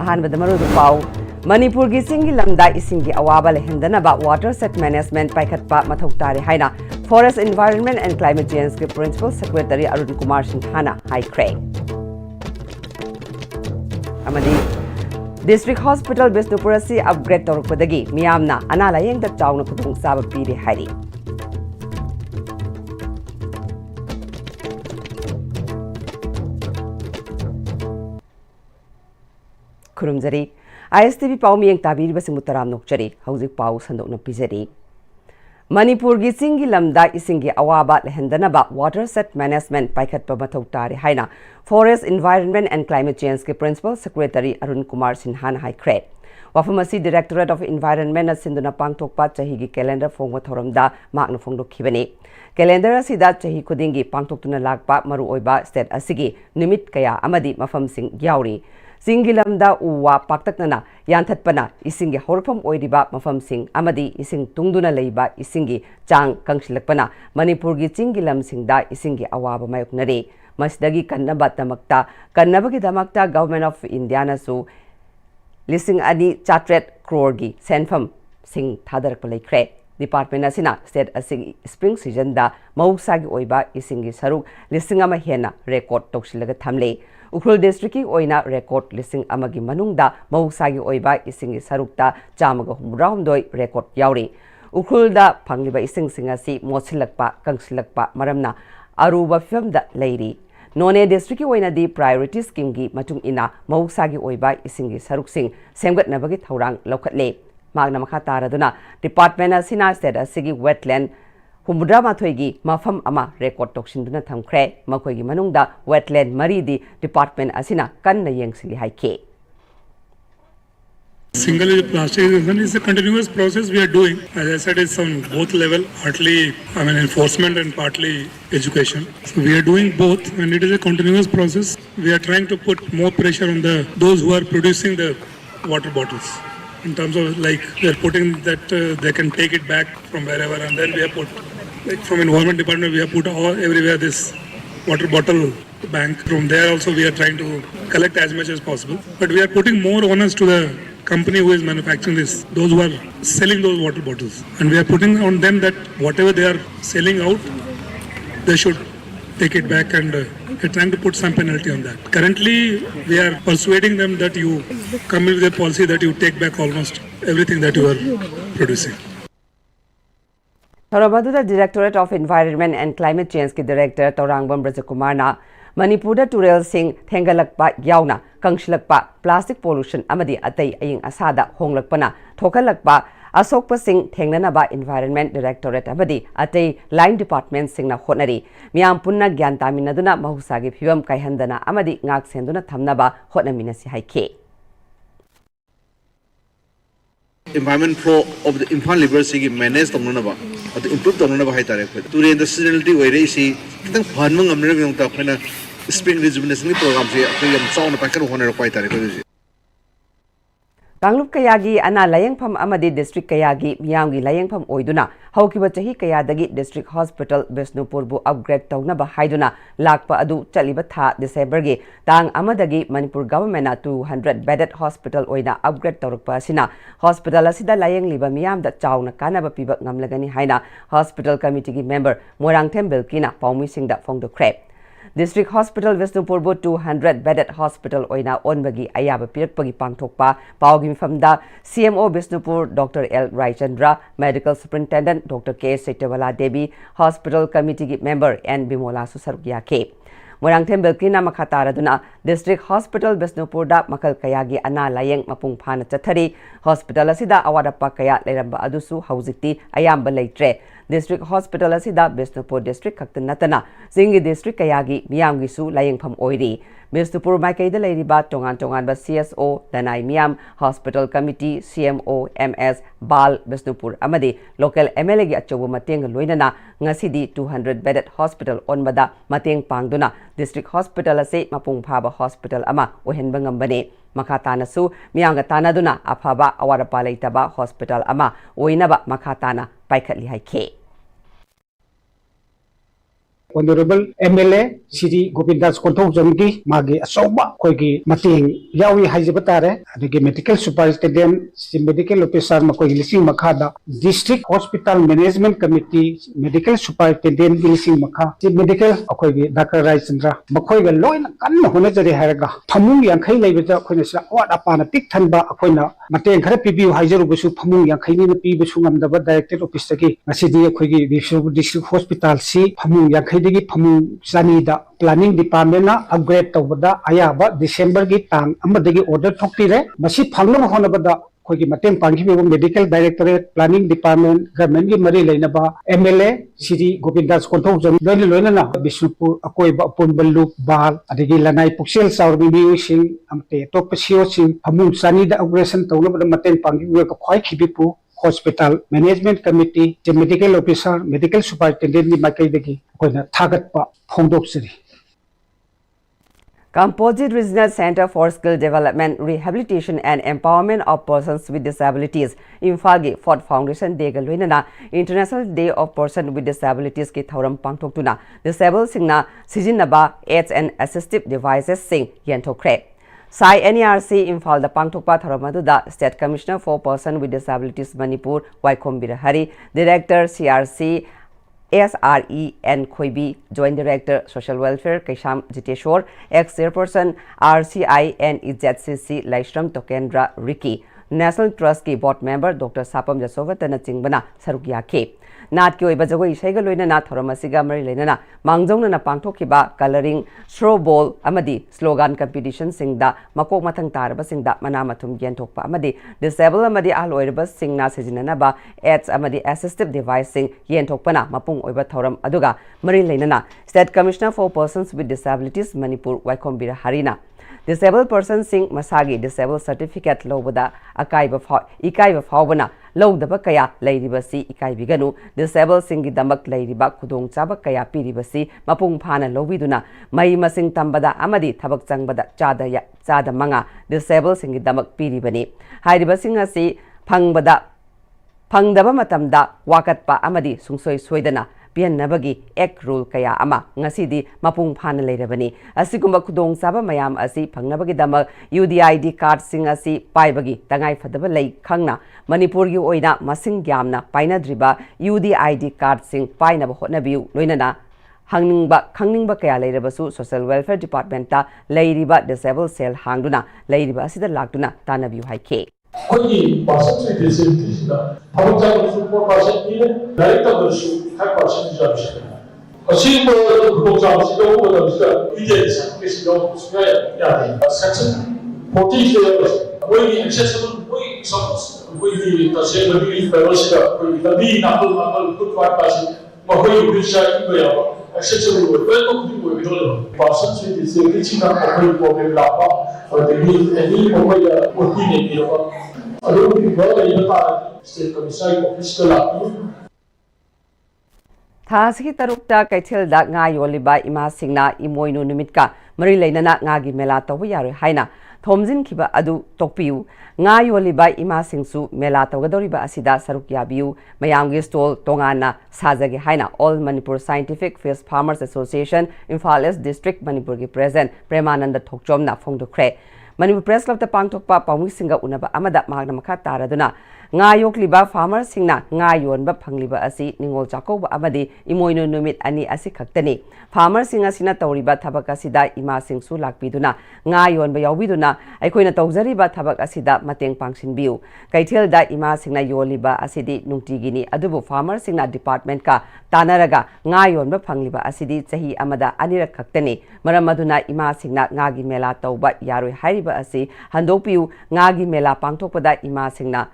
अहानबद मरुद पाउ मणिपुर की सिंगी लमदा इसिंगी अवाबा लेहंदनबा वाटर सेट मैनेजमेंट पाइखटपा मथौ तारे हाइना forest environment and climate change के प्रिंसिपल सेक्रेटरी अरुण कुमार सिन्हाना हाइख्रे अमदी डिस्ट्रिक्ट हॉस्पिटल बिष्णुपुर असी अपग्रेड तौरपदगी मियामना अना लायेंग दा चाउना खुदुंग साबा पीरे हाइरी खुरुमजरी ISTV पाउ मियंग ताबीरिबसिंग मुतराम नोकचरी हौजिक पाउ संदोकना पिजरी मणिपुर की चिंगी लमदा इसिंगी अवाबा लेहंदनबा वाटर सेट मैनेजमेंट पाइखटपा मथौ तारे हाइना forest environment and climate change के प्रिंसिपल सेक्रेटरी अरुण कुमार सिन्हाना हाइख्रे वफम असी डायरेक्टोरेट ऑफ एनवायरनमेंट सिंधुना पांगथोकपा चहीगी कैलेंडर फोंग थौरमदा माकना फोंदोखिबने कैलेंडर असिदा चही खुदिंगी पांगथोक्तुना लाकपा मरु ओइबा स्टेट असिगी निमित कया अमदी मफमसिंग याउरी सिंगी लमदा उवा पाक्तकना यानथतपना इसिंगी हौरफम ओइरिबा मफमसिंग अमदी इसिंग तुंगदुना लेइबा इसिंगी चांग कंगसिलकपना मणिपुर की चिंगी लमसिंगदा इसिंगी अवाबा मायोकनरे मसदगी कन्नबगी दमक्ता गवर्नमेंट ऑफ इंडिया नसु लिसिंग अनी चाट्रेट क्रोर की सेनफम सिंग थादरक लेख्रे डिपार्टमेंट असिना स्टेट असिगी स्प्रिंग सीजन दा मौसागी ओइबा इसिंगी सरुक लिसिंग अमा हेना रेकॉर्ड तौसिलगा थमले उखरुल डिस्ट्रिक्ट की ओइना रेकॉर्ड लिसिंग अमगी मनुंगदा मौसागी ओइबा इसिंगी सरुकता चामगा हुमराहुमदोय रेकॉर्ड याउरी उखरुलदा फंगलिबा इसिंग सिंग असि मोसिलकपा कंगसिलकपा मरमना अरुबा फिवमदा लेरी नोने डिस्ट्रिक्ट की ओइना दी प्रायोरिटी स्कीम की मटुंग इना मौसागी ओइबा इसिंगी सरुकसिंग सेमगतनबगी थौरांग लौखटले मागना मखा तारदुना डिपार्टमेंट असिना स्टेट असिगी वेटलैंड हुमद्रा माथोइगी मफम अमा रेकॉर्ड तौसिंदुना थमख्रे मखोइगी मनुंगदा वेटलैंड मरीदी डिपार्टमेंट असिना कन्ना येंगसिलि हाइखे Single use plastic is a continuous process we are doing. As I said, it's on both level, partly enforcement and partly education. So we are doing both, and it is a continuous process. We are trying to put more pressure on those who are producing the water bottles. In terms of we are putting that they can take it back from wherever, and then we have put from environment department we have put everywhere this water bottle bank. From there also we are trying to collect as much as possible, but we are putting more onus to the company who is manufacturing this, those who are selling those water bottles, and we are putting on them that whatever they are selling out, they should take it back, and we are trying to put some penalty on that. Currently, we are persuading them that you come with a policy that you take back almost everything that you are producing. Thorabadula Directorate of Environment and Climate Change के Director Taurangbam Brajakumar na Manipur turel sing thengalakpa yauna kangshilakpa plastic pollution amadi atai aying asada honglakpana thokalakpa asokpa sing thengnanaba Environment Directorate amadi atai line department singna hotnari miyam punna gyan taminaduna mahusagi phiwam kaihandana amadi ngak senduna thamnaba hotnaminasi haike environment flow of the Imphal River sigi manage tongna to improve tongna ba haitare to the seasonality way si kitang phanmang amna ngong ta khana spring rejuvenation program se yam song na pakar hona ko haitare ko Kanglup kayagi ana layengpham amadi district kayagi miyamgi layengpham oiduna haukiba chahi kayadagi district hospital Bishnupur bu upgrade tawna ba haiduna lakpa adu chaliba tha December gi tang amadagi Manipur government na 200 bedded hospital oina upgrade tawrukpa asina hospital asida layeng liba miyam da chawna kanaba piba ngamlagani haina hospital committee gi member Morangthem Bilkina paumi singda fongdokre District Hospital Bishnupur bu 200 bedded hospital oina onbagi ayaba pirakpagi pangthokpa pawgi mifamda CMO Bishnupur Dr. L. Raichandra Medical Superintendent Dr. K. Setawala Devi Hospital Committee member N. Bimola Susarugya K. Morangthem Bilkina makataraduna District Hospital Bishnupur da makal kayagi ana layeng mapung phana chathari hospital asida awadapa kaya leramba adusu hauzikti ayamba leitre District Hospital asida Bishnupur District kakta natana Zingi District kayagi miyamgi su layengpham oiri Bishnupur maikaida leiriba tongan ba CSO Danai Miyam Hospital Committee CMO MS Bal Bishnupur amadi local MLA gi achobu mateng loinana ngasidi 200 bedded hospital onbada mateng pangduna District Hospital ase mapung phaba hospital ama ohenba ngambane makatana su miyanga tanaduna aphaba awarapa leitaba hospital ama oinaba makatana paikhatli haike Honorable MLA Siri Gopindas Konthokjamgi magi asoba khoigi mating yawi haijabatare adigi medical superintendent medical officer makoi lising makhada district hospital management committee medical superintendent lising makha medical akoigi Dr. Rai Chandra makoiga loina kanna honajari haraga phamung yankhai leibata khoina sila wat apana tik thanba akoina mateng khara pibiu haijaru busu phamung yankhai ni pibu sungamdaba director office gi masidi akoigi district hospital si phamung yankhai digi phamung sanida planning department na upgrade tawbada ayaba December gi tang amadagi order thokpire masi phangnam honabada khogi mateng panghibi medical directorate planning department government gi mari leinaba MLA Siri Gopindas Konthokjam loina na Bisnupur akoiba punbalu bal adigi lanai puksel saurbi biusing amte topsio sing phamung sanida operation tawlabada mateng panghibi ka khoi khibipu hospital management committee the medical officer medical superintendent ni makai degi koina thagat pa phongdoksiri Composite Regional Center for Skill Development, Rehabilitation and Empowerment of Persons with Disabilities, Imphal Ford Foundation Dega Luinana, International Day of Person with Disabilities ki Thauram Pangtoktuna, Disabled Singna, Sijinaba, Aids and Assistive Devices Sing Yentokre. Sai NERC Imphal the Pangtokpa Tharamaduda, State Commissioner for Person with Disabilities Manipur, Waikom Birahari, Director CRC, SRE and Khoibi, Joint Director Social Welfare Kaisham Jiteshwar, ex-chairperson RCI and EZCC Laishram Tokendra Ricky, National Trust ki Board Member Dr. Sapam Jasovatana Chingbana Sarukia K. Nat ki oiba jagoi isaiga loinana thoramasiga mari leinana mangjongna pangthokhiba coloring straw ball amadi slogan competition singda makok mathang taraba singda mana mathum gyan thokpa amadi disable amadi ahal oiraba singna sejinana ba aids amadi assistive device sing yen thokpana mapung oiba thoram aduga mari leinana State Commissioner for Persons with Disabilities Manipur Waikombira Harina Disabled person sing masagi disabled certificate lobada ikaiba faubana lodaba kaya lairibasi ikaibiganu disabled singi damak lairiba khudong chaba kaya piribasi mapung phana lobiduna mai masing tambada amadi thabak changbada chada manga disabled singi damak piribani hairiba singasi phangdaba matamda wakatpa amadi sungsoi soidana Nabagi ek rule kaya ama ngasidi mapung phana leirabani asigumba khudong saba mayam asi phangnabagi damak UDID card sing asi paibagi tangai phadaba lei khangna Manipur gi oina masing gyamna painadriba UDID card sing painaba hotnabiu loinana hangningba kaya leirabasu Social Welfare Department ta leiriba disabled cell hangduna leiriba asida lakduna tanabiu haike 거기 마사지 디스트릭이다. 방장으로 support 마사지는 다이렉터로서 100% 잡으시다. 지금도 구독자 지도보다 우리가 이제 상계시도 수요야 돼. 섹션 40에 거기 액세스는 거기 거기 다시 거기 배우시다. 거기 미 나도 굿바이까지 뭐 거기 우리 시작인 거야. 액세스로 왜또 그리고 이런 마사지 디스트릭이 지금 거기 보면 나빠. 어디 애니 뭐야 어디에 이런 State Commissioner Office Thasiki tarukta kaithilda nga yoliba ima singna imoinu numitka mari leinana nga gi mela tawu yare haina thomjin khiba adu tokpiu nga yoliba ima singsu mela tawgadoriba asida saruk yabiu mayamgi stall tongana sajagi haina All Manipur Scientific Fish Farmers Association Imphal East District Manipur gi President Premananda Thokchomna phongdukre Manipur Press Club the Pangtokpa Pamwi Singa Unaba Amada Magna Makha Taraduna Nga Yokliba Farmer Singna Nga Yonba Pangliba Asi Ningol Jakoba Amadi Imoinu Numit Ani Asi Kaktani Farmer Singa Sina Tauriba Tabak Asida Ima Singsu Lakbiduna Nga Yonba Yawbiduna Aikoina Tawzariba Tabak Asida Mateng Pangsin Biu Kaithilda Ima Singna Yoliba Asidi Nungtigini Adubu Farmer Singna Department Ka Tanaraga Nga Yonba Pangliba Asidi Chahi Amada Anira Kaktani Maramaduna Ima Singna Ngagi Mela Tauba Yaroi Hairiba Asi Handopiu Ngagi Mela Pangtokpada Ima Singna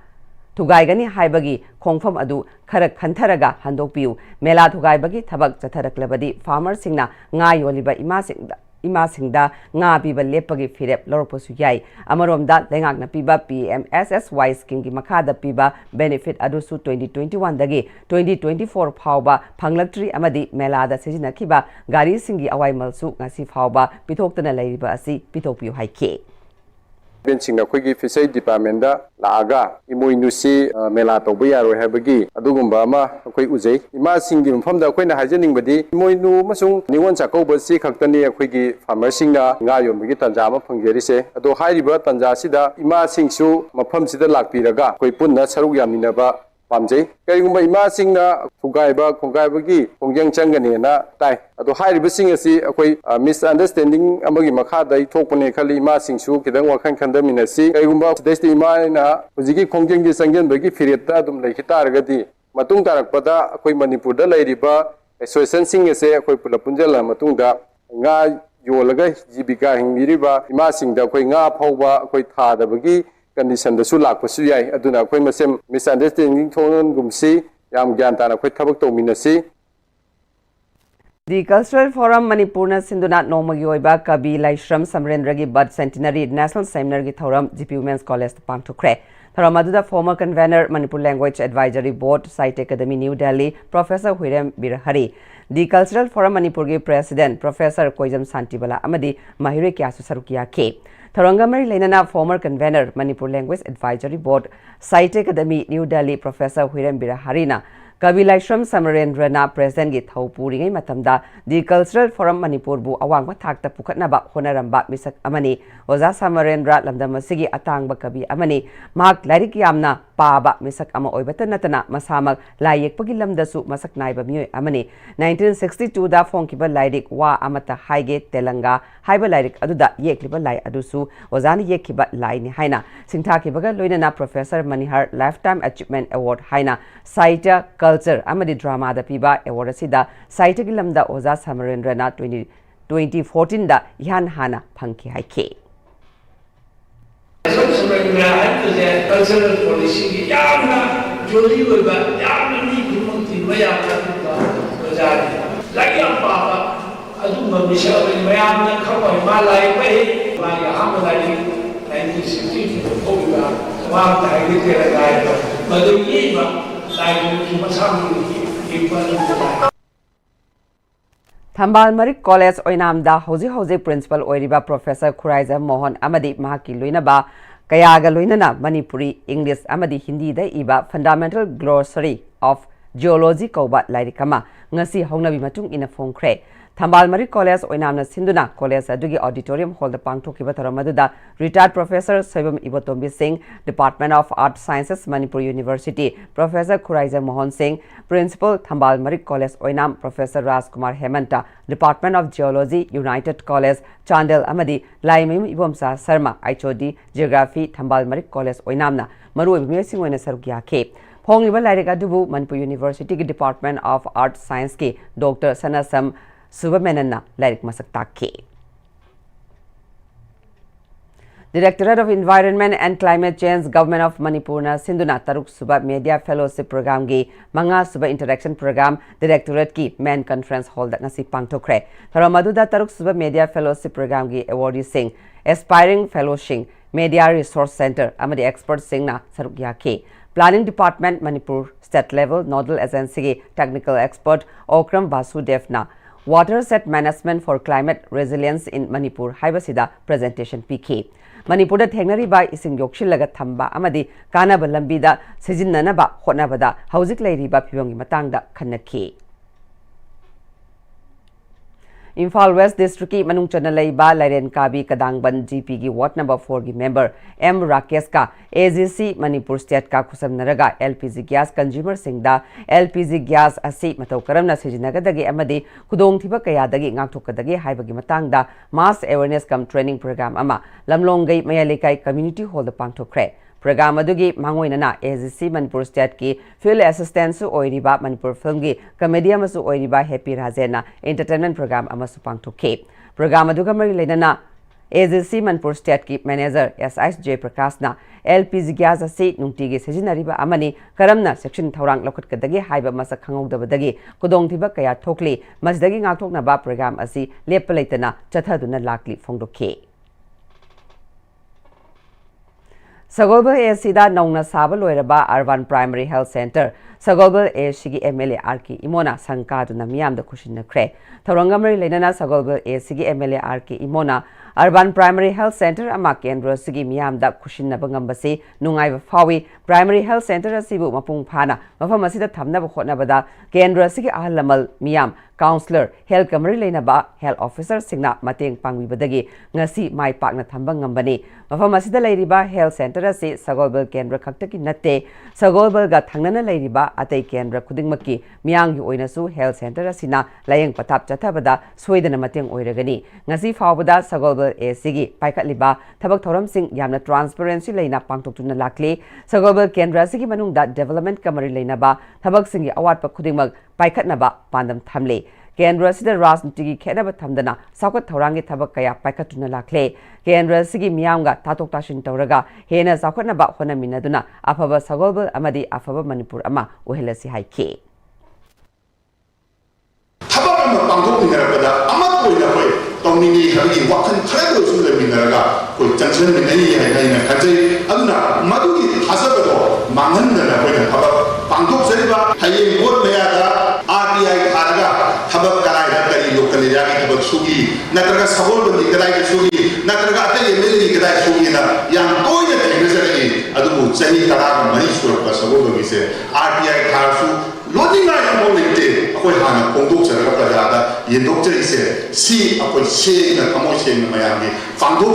Tugaigani Haibagi Kongfam Adu Karak Kantaraga Handopiu Mela Tugaibagi Tabak Jataraklabadi Farmer Singna Nga Yoliba Ima Singda Nga Biba Lepagi Firep Loroposu Yai Amaromda Lengagna Piba Pm-Issv Skingi Makada Piba Benefit Adusu 2021 Dagi 2024 Phauba Panglaktri Amadi Melada Sejina Kiba Gari Singi Awai Malsu Ngasi Phauba Pitoktana Lairiba Asi Pitokpiu Haike बेंसिंग अखोगी fishery department दा लागा इमोइनुसी मेला तौबा यारोय हाबगी अदुगुंबा अमा अखोई उजै इमा सिंगी मफम दा अखोइना हाइजनिंगबदी इमोइनु मसुंग निवोन चाकौबा सि खक्तनी अखोगी farmer सिंगना nga yombigi tanja ama phangjerise ado hairiba tanja sida ima singsu mafam sida lakpiraga koi punna saruk yaminaba pamjai kaigumba ima singna thugaiba khongaibagi khongjang changani na tai ado hairiba sing asi akoi misunderstanding amagi makha dai thokpone khali ima singsu kidang wakhan khandaminasi kaigumba desti ima na hujigi khongjang gi sanggen bagi fireta dum lekhita matung tarakpada akoi manipur da lairiba association sing ase akoi pulapunjala matungda nga योलगा जीविका हिंगिरिबा इमा सिंगदा कोई nga phauba koi thadabagi condition da su lakpasu yai aduna koi masem misunderstanding thonon gumsi yam gyan tana koi thabak tominasi. The Cultural Forum Manipurna Sinduna Nomagi Oiba Kabi Laishram Samrendragi Bud Centenary National Seminar Gi Thoram GP Women's College Pangthokre. Tharamadуда former convener Manipur Language Advisory Board Site Academy New Delhi Professor Huirem Birahari. The Cultural Forum Manipur Gi President Professor Koijam Santibala Amadi Mahire Kyasu Sarukia K. Tharangamari Lenana former convener Manipur Language Advisory Board Site Academy New Delhi Professor Huirem Birahari Kabilaishram Samarendrana President Gi Thaupuri ngai matamda The Cultural Forum Manipur bu awangba thakta pukhatnaba honaramba misak amani Oza Samarendra lamdamasigi atangba kabi amani mak lairik yamna paba misak ama oibata natana masamak layekpagi lamdasu masak naiba miyoi amani 1962 da phongkiba lairik wa amata haige telanga haiba lairik aduda yekliba lai adusu ozani yekkiba lai ni haina singthakibaga loinana Professor Manihar Lifetime Achievement Award haina Saita Culture Amadi Drama da Piba Award Sida Saita Gilamda Oza Samarendrana 2014 da Ihan Hana Panki Haike. Cultural policy yamna joli oiba yamna ni gumunti mayamna bajari lagyan papa aduma misha mayamna khawai malai pai maya hamlai 1960 oiba wa dai ke lagai madu yiba Thambal Marik College Oinamda Hoji Principal Oiriba Professor Khuraiza Mohan Amadi Mahaki Luinaba Kayaga Luinana Manipuri English Amadi Hindi da iba Fundamental Glossary of Geology Koba Lairikama Ngasi Hongnabi Matung in a phone cray. Thambal Marik College Oinamna Sinduna College Adugi Auditorium Hall the Pangtoki Bataramadуда Retired Professor Soibam Ibotombi Singh Department of Art Sciences Manipur University Professor Khuraiza Mohan Singh Principal Thambal Marik College Oinam Professor Rajkumar Hemanta Department of Geology United College Chandel Amadi Laimim Ibomsa Sarma HOD Geography Thambal Marik College Oinamna Maru Imesing Wena Sarukia K Pongiba Lairika Dubu Manipur University Department of Art Science K Dr. Sanasam Subamenana Lyric Masak Take. Directorate of Environment and Climate Change Government of Manipurna Sinduna Taruk Suba Media Fellowship Program Gi Manga Suba Interaction Program Directorate Ki Main Conference Hall that Nasi Pangtokre. Tharamaduda Taruk Suba Media Fellowship Program Gi Awardee Singh Aspiring Fellowship Media Resource Center Amadi Expert Singh Na Sarukya K. Planning Department Manipur State Level Nodal Agency Technical Expert Okram Vasudev Na Water Set Management for Climate Resilience in Manipur Haibasida Presentation PK. Manipur da Thengnari by Ising Yokshilaga Thamba Amadi Kana Balambida Sijinanaba Honabada Hauzik Lairiba Pyongi Matangda Kanaki. Imphal West District ki Manung Chanalaiba Laren Kabi Kadangban GP gi Ward number 4 gi member M Rakesh ka AGC Manipur State ka Khusam Naraga LPG gas consumer singda LPG gas asi matau karamna sijinagadagi amadi kudong thiba kayadagi ngakthokadagi haibagi matangda mass awareness cum training program ama lamlongai mayalikai community hall da pangthokre. Program adugi mangoinana AGC Manipur State ki field assistance oiriba Manipur film gi comedy amasu oiriba Happy Razena entertainment program amasu pangthoke. Program aduga mari lenana AGC Manipur State ki manager SIJ Prakashna LPG gas asi nungtigi sejinariba amani karamna section thorang lokhatkadagi haiba masak khangogdabadagi kudongthiba kaya thokli masdagi ngakthoknaba program asi lepalaitana chathaduna lakli phongdokhe. Sagolba Esida Nongna Saba Loiraba Urban Primary Health Center Sagolbal A.C.G. MLA R.K. Imona Sankaduna Miam the Kushin Kre. Tarangamari Lenana Sagolbal A.C.G. MLA R.K. Imona Urban Primary Health Center Amak Kendra Sigi Miam da Kushin Nabangambasi Nungai Fawi Primary Health Center Sibu Mapung Pana Mafamasida Tamna Hotnabada Kendra Sigi Ahalamal Miam Counselor Health Kamari Lenaba Health Officer Signa Mateng Pangwi Badagi Ngasi Mai Pakna Tambangambani Mafamasida Ladiba Health Center Si Sagolbal Kendra Kaktaki Nate Sagolbal got Tangnana Ladiba Ate Kendra Kudingmaki Miang Oinasu Health Center Sina Layang Patap Chatabada Sweden Mateng Oiragani Ngasi Fawada Sagolbal A.C.G. Paikat Liba Tabak Thoram Sing Yamna Transparency Lena Pangtokuna Lakli Sagolbal Kendra Sigi Manung that Development Kamari Lenaba Tabak Singi Awat Pakudimag Paikat Naba Pandam Tamle Kendra Sida Rasnitigi Kenaba Tamdana Sakat Thorangi Tabakaya Paikatuna Lakle Kendra Sigi Mianga Tatok Tashin Toraga Hena Sakat Naba Hona Minaduna Afaba Sagolbal Amadi Afaba Manipur Ama Uhelasi Haike Tabak Pangok Narabada Amat Boy Tomini having Wakan Travel to the Minaraga, with Junction Minani and Kate, Aduna, Maduri, Hasabado, Manganda, when Pangok Seriba, Hayem Woodmayada, RBI Karaga, Tabakara, locally, Tabak Sugi, Nataka Sabol, the Kadai Sugi, Nataka, Mili Kadai Sugina, Young Boy, Adu, Sani Karaga, Manisur, Pasabo, we say, RBI Karasu. Lodging night morning, Hana, Pongo, Sarapajada, the doctor said, see, upon saying a commotion in Miami, Fango.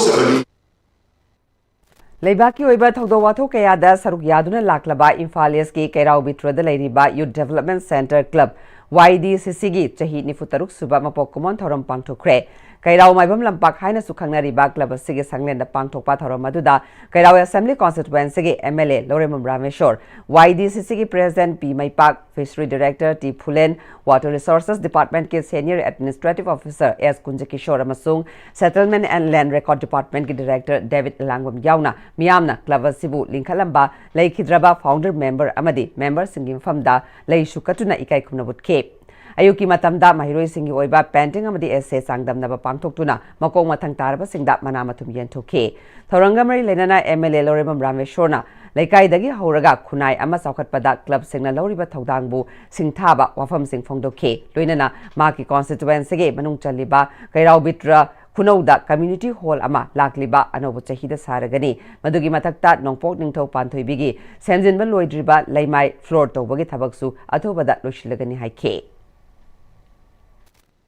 Leibaki Oiba Todowato Kayada Saruk Yaduna Laklaba Infaliaski Kairau Bitra the Ladiba Youth Development Center Club YDCCG Chahi Nifutaruk Subama Pokemon Thoram Pangto Kre Kairau Maibam Lampak Haina Sukanari Bak Club Sigi Sanglen the Pangto Pathoram Maduda Kairau Assembly Constituency MLA Loremum Rameshore YDCCG President P. Maipak Fishery Director T. Pulen Water Resources Department Ki Senior Administrative Officer S. Kunjakishore Amasung Settlement and Land Record Department Ki Director David Langwam Yauna Miamna Club Sibu Linkalamba Lei Kidraba Founder Member Amadi Member Singim Famda Lei Shukatuna Ikai Kumnabut Cape Ayuki Matamda Mahiroi Singi Oiba Painting Amadi Essay Sangdam Naba Pangtoktuna Makong Matang Taraba Singda Manamatum Yentoke Thorangamari Lenana MLA Loremam Rameshorna Laikai Dagi Horaga Kunai Ama Saukat Padak Club Singna Loriba Todangbu Singtaba Wafam Sing Fongdoke Luinana Maki Constituency Manung Chaliba Kairau Bitra Kunauda Community Hall Ama Lakliba Anobu Chahida Saragani Madugi Matakta Nongpok Ningto Pantoibigi Semjinba Loidriba Laimai Floor Tobagi Tabaksu Atobada Lushilagani Haike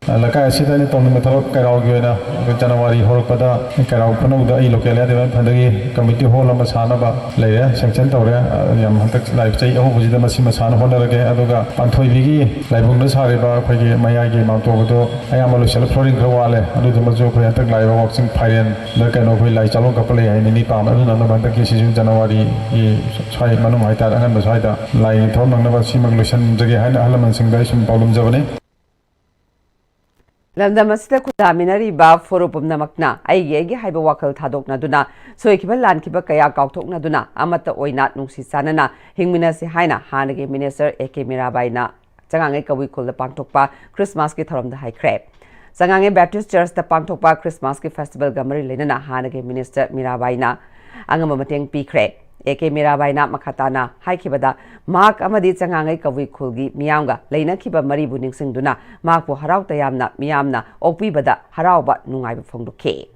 Lakai Sitani Tom Karaugana, January Horopada, Karau Pano, the local Pandagi Committee Hall of Masanaba, Laya, Section Toria, Yamatak Life Say, Opposite the Masimasan Hondaga, Adoga, Pantoivigi, Libunus Hariba, Pagi, Mayagi, Mantodo, I am a celebrating Kawale, Adumazo, Payatak, Live Boxing Pirian, the kind of like Chalonga Pale, and Nipam, and the cases in January, Chai Manumaita, and Masaida, like Tom Navasimalusan, the elements in Gasham Problem Javani. Lamdamasita Kudaminari Ba Forupum Namakna, Ayegi Haiba Wakal Tadok Naduna, so Ekiba Lankiba Kaya Kautok Naduna, Amata Oinat Nungsi Sanana, Hingminasi Haina, Hanagi Minister Eke Mirabaina, Zanganga we call the Pangtokpa, Christmas Kitaram the High Crab. Zangange Baptist Church the Pangtokpa Christmas Festival Gamari Lenana, Hanagi Minister Mirabaina, Angamamateng P. Crab. Eke Mirabaina Makatana, Haikibada, Mark Amadi Zangangai Kawi Kulgi, Mianga, Lena Kiba Maribu Ningsingduna, Mark Harau Tayamna, Miamna, Opi Bada, Harauba, Nungai from the K.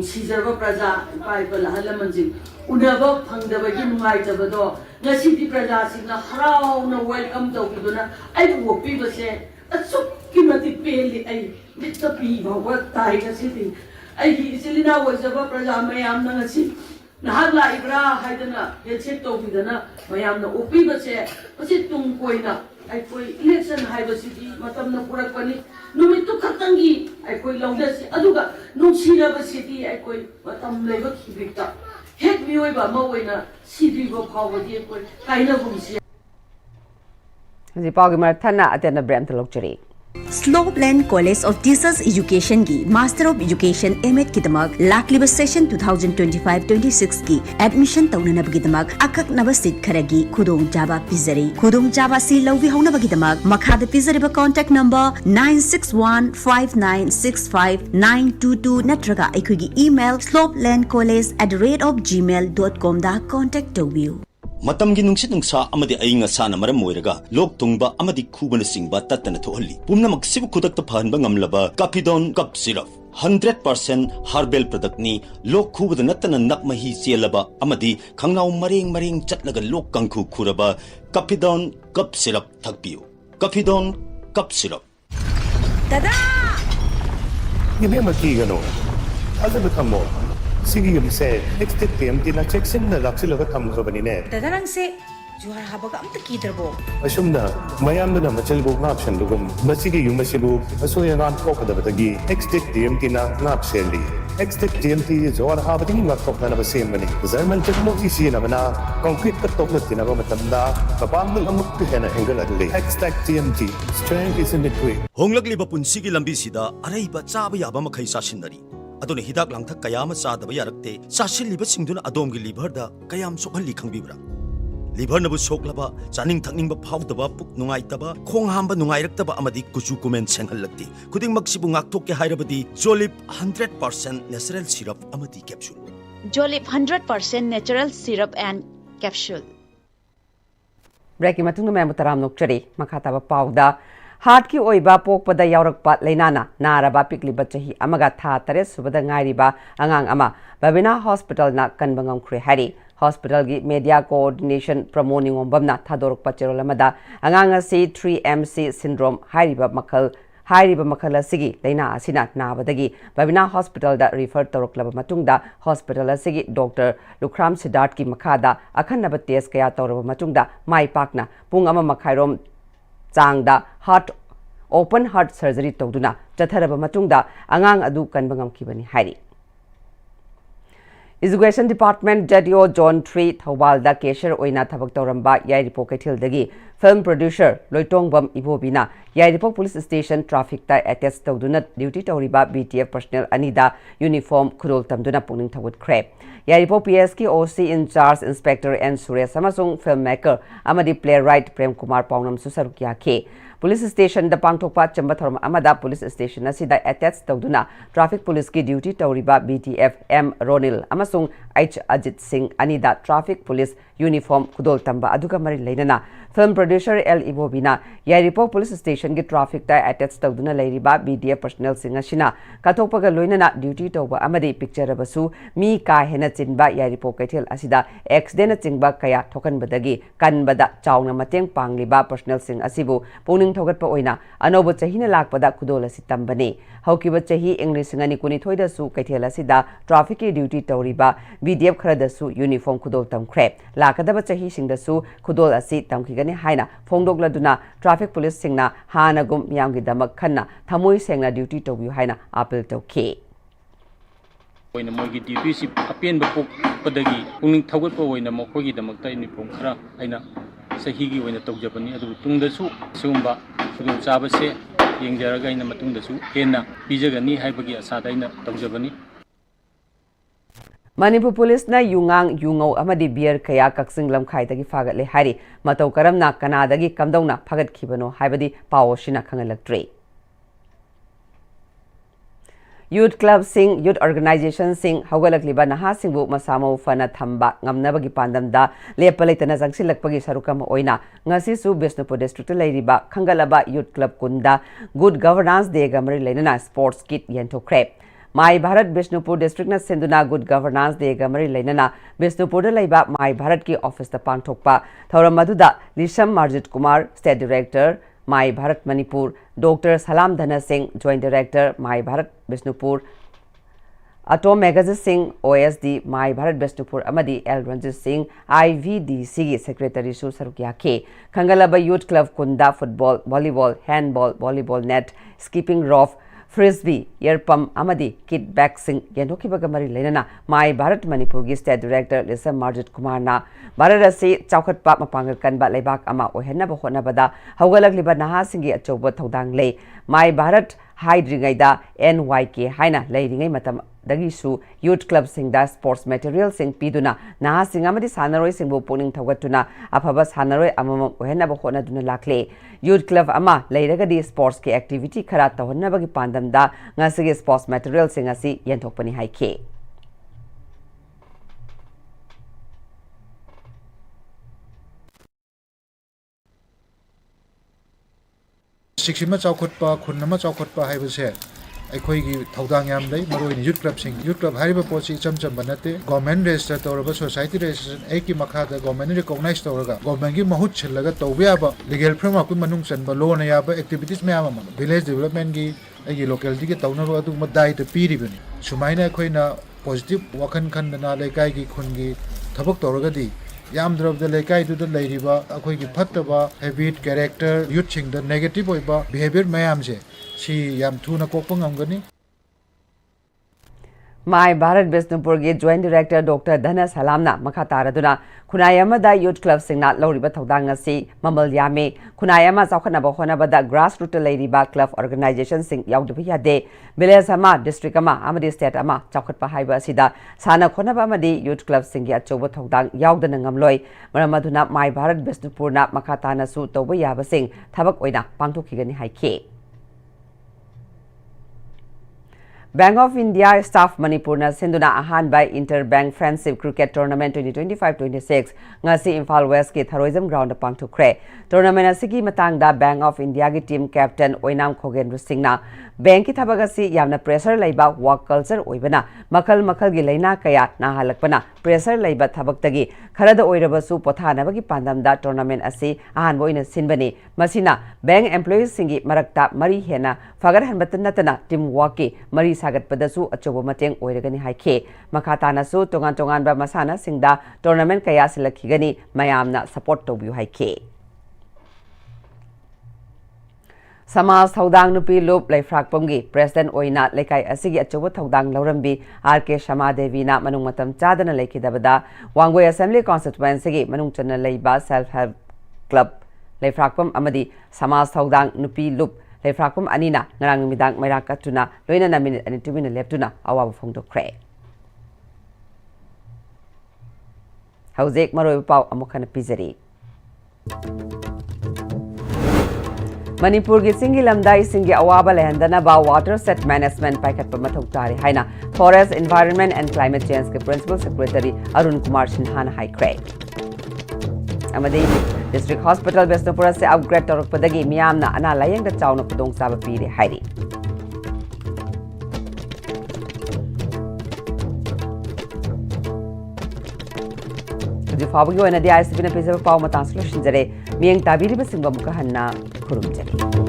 Caesar Praza, Bible Halamanzi, Unava Pangdavagin Maitabado, Nasiti Praza, Harau, no welcome to Piduna, I will people say. So, Kimati Peli, I lit the people, what tiger city. I Selina was a Prada, Mayam Nasi, Nahla Ibra, Haidana, Yetito Vidana, Mayam no Upiba say, was it Tumpoina? I put election Haiba City, Matamna Purakani, no me to Katangi, I put Longless, Aduga, no Sinaba City, I put Matam Leva Kibita. Head me over Mowena, city of poverty, kind of The Pogimar Tana attend the Brent Luxury. Slopeland College of Teachers Education की Master of Education M.Ed की दमक लाखलिबा session 2025-26 की admission तौननब की दमक अकक नबसित खरगी खुदोंग जाबा पिजरी खुदोंग जाबा सी लौवी हौनब की दमक मखाद पिजरीबा contact number 9615965922 नत्रगा अखुगी email slopelandcollege@gmail.com दा contact तौबियु मतम की नुंगसित नुंगसा अमदि अइंग असाना मरम मोइरगा लोक तुंगबा अमदि खुबन सिंगबा तत्तन थोहल्ली पुमनमक सिबु खुदक फहनबा ngamlaba Capidon Cup Syrup 100% herbal product ni lok khubada natana nak mahi sielaba amadi khangnaw maring chatlaga lok kangkhu khuraba Capidon Cup Syrup thakpiu Capidon Cup Syrup Tada Ibe maki gano Alda betamo Sige yung se next time tina check sin na laksilo ka tham ko banine Tadarang se juhar habaga amta kiderbo Asumna mayam na machalbo option dugum masige yung masibu aso yan an ko kada batagi next time tina nap selli next time ti juhar habading ngat ko na basem bani zaman technology si na bana concrete ka tok na tina ko matanda kapam ng amuk ka na angle adli extract TMT strength is in the way honglagli ba punsigi lambi sida arai ba chaba yaba makhai sasinari aduna hidak langthak kayam sadaba yarakte sasilliba singduna adomgi liver da kayam sokhalli khangbibra liver nabu soklaba chaning thakning ba phawdaba puk nungai taba khong hamba nungai raktaba amadi kuchu kumen senghallakti kuding maksibu ngakthok ke hairabadi Jolip 100% natural syrup amadi capsule Jolip 100% natural syrup and capsule Break matung na taram nokchari makata ba pawda Heart ki oiba pokpada yaurakpa leinana naraba pikliba chahi amaga tha tare subada ngairiba angang ama Babina Hospital na kanbangam khre hari Hospital gi media coordination promoting ombamna thadorokpa cherolamada angang asi 3MC syndrome hairiba makhal asigi leina asina nabadagi Babina Hospital da refer toroklaba matungda Hospital asigi Dr. Lukram Siddharth ki makhada akhanaba test kaya toraba matungda mai pakna pung ama makhairom Changda heart open heart surgery tawduna chatharaba matungda angang adu kanbangam kibani hari Education Department Jadio John 3 Thawalda Kesher oina thabak tawramba Yairipo Kaithil dagi film producer Loitongbam Ibobina Yairipo Police Station traffic ta attest tawduna duty tawriba BTF personnel anida uniform khurol tamduna pungning thawut khre Yairipo PSK OC in charge Inspector N Suresh Samasung filmmaker amadi playwright Prem Kumar Paunam Susarukya ke Police Station da pangthokpa chamba thoram amada Police Station asida attach tawduna traffic police ki duty tawriba BTF M Ronil amasung H Ajit Singh anida traffic police uniform khudol tamba aduga mari leinana film producer L Ibobina Yairipo Police Station ki traffic ta attach tawduna leiriba BTF personnel sing asina kathokpaga loinana duty tawba amadi picture abasu mi ka hena chinba Yairipo Kaithil asida accident chingba kaya thokan badagi kanbada chawna mateng pangliba personnel sing asibu puning thogatpa oina anobo chahina lakpada khudol asi tambani haukiba chahi English ngani kuni thoida su Kaithil asida traffic ki duty tawriba BDF kharada su uniform khudol tamkhre lakadaba chahi singda su khudol asi tamkhigani haina phongdokladuna traffic police singna hanagum miyamgi damak khanna thamoi sengna duty tawbiu haina appeal tawke oina mogi duty si apen ba pok padagi puning thogatpa oina mokogi damakta uniform khara aina sahigi oina tawjabani adu tungdasu sumba khudol chabase yengjaraga ina matungdasu henna pijagani haibagi asada ina tawjabani Manipur Police na yungang yungau amadi beer kaya kaksing lamkhai dagi fagat le hari matau karam na kanadagi kamdauna fagat khibano haibadi pawoshina khangalaktre Youth Club Sing Youth Organization Sing Haugalakliba Naha Singbu Masamo Fana Thamba Ngamnabagi Pandamda Lepalaitana Jangsilakpagi Sarukam Oina Ngasisu Bisnupur District Lairiba Khangalaba Youth Club Kunda Good Governance Day Gamari Lenana Sports Kit Yento Crep Mai Bharat Bisnupur District na Sinduna Good Governance Day Gamari Lenana Bisnupur Laiba Mai Bharat ki office ta pangthokpa Thauram Maduda Lisham Marjit Kumar State Director Mai Bharat Manipur Dr. Salam Dhana Singh Joint Director Mai Bharat Bisnupur Atom Magazine Singh OSD Mai Bharat Bisnupur Amadi L Ranjit Singh IVDC Secretary Su Sarukya K Khangalaba Youth Club Kunda Football Volleyball Handball Volleyball Net Skipping Rope Frisbee, Yerpam Amadi, Kit Backsing, Yanokibaga Mari Lenana, My Bharat Manipurgi State Director Lisa Marjit Kumarna, Bharatasi, Chaukat Pap Mapangakan Bat Lebak Ama Ohena Bohona Bada, Haugalag Liba Nahasingi at Chobo Todang Lay, My Bharat Hydringaida, NYK Haina, Lady Matam Dagisu, Youth Club Singda, Sports Material Sing Piduna, Nahasing Amadi Sanaroi Singbo Puning Tagatuna, Apabas Hanaroi Amam Ohena Bohona Duna Lakle, Youth Club Ama, Layragadi Sports K Activity Karata Honabagi Pandam da, Ngasigi Sports Material Singasi, Yentopani Haike. Siksima Chaukutpa, Kunama Chaukutpa Haibase, Aikoigi Taudang Yamday, Maroi Youth Club Sing, Youth Club Hariba Pochi Chamcham Banate, Government Register or Society Registration, Eki Makata, Government recognized Toraga, Government Mahut Chilaga, Tobiaba, Legal Framework Manungs and Balona Yaba activities Mayama, Village Development Gi, a locality Taunava to Madai the Piribin, Sumaina Koina, positive Wakan Kandana, Lekai Kungi, Tabak Toragadi. Yam drop the Lekai to the Ladiba, Akoigi Pataba, habit, character, youthing the negative behavior Mayamse. She Yam Tuna Kopungangani. My Bharat Bisnupurgi Joint Director Dr. Dhanas Halamna Makataraduna Kunayama da Youth Club Singnat Loriba Todanga Si Mamal Yame Kunayama Sakana Bahona Bada Grassroots Lady Bar Club Organization Sing Yaudapia De Village Ama District Ama Amadi State Ama Chakat Pahaiba Sida Sana Konaba Amadi Youth Club Singya Chobo Todang Yaudanangamloi Maramaduna My Bharat Bisnupurna Makatana Su Toba Yaba Sing Tabak Oina Pangtukigani Haike. Bank of India staff Manipurna Sinduna Ahan by Interbank Friendship Cricket Tournament 2025-26 ngasi Imphal West ki Tharoism Ground pang to kre tournament asigi matangda Bank of India ki team captain Oinam Khogen Singna bank ki thabagasi yamna pressure laiba work culture oibana makal gi laina kaya na halakpana pressure laiba thabaktagi kharada oirabasu pothana bagi pandamda tournament asi ahan boina sinbani masina bank employees singi marakta mari hena fagar hanbatan natana team work ki mari sagat padasu achobo mateng oiragani haike makatana su tongan ba masana singda tournament kaya silakhigani mayamna support tobiu haike. Samas Thaudang Nupi Loop Laifrakpamgi President Oina Lekai Asigi Achobo Thaudang Laurambi RK Shama Devi na Manung Matam Chadana Lekidabada Wangoi Assembly Constituency Manung Chana Leiba Self Help Club Laifrakpam Amadi Samas Thaudang Nupi Loop Laifrakpam Anina Ngarang Midang Mairakatuna Loina na minute and 2 minute leptuna Awa Fongdo Kre Hauzek Maroi Pau Amokana Pizari Manipur ki singi lamdai singi awaba lehendana ba water set management paikat pamathok tari haina Forest Environment and Climate Change ke Principal Secretary Arun Kumar Sinhan High Craig Amadi District Hospital Besnupura se upgrade torok padagi miyamna ana layeng da chawna pudong saba piri hairi Di fabagi wana di ISP na pizza pau matang solution jare miyang tabiri basing bamuka hanna kurum jare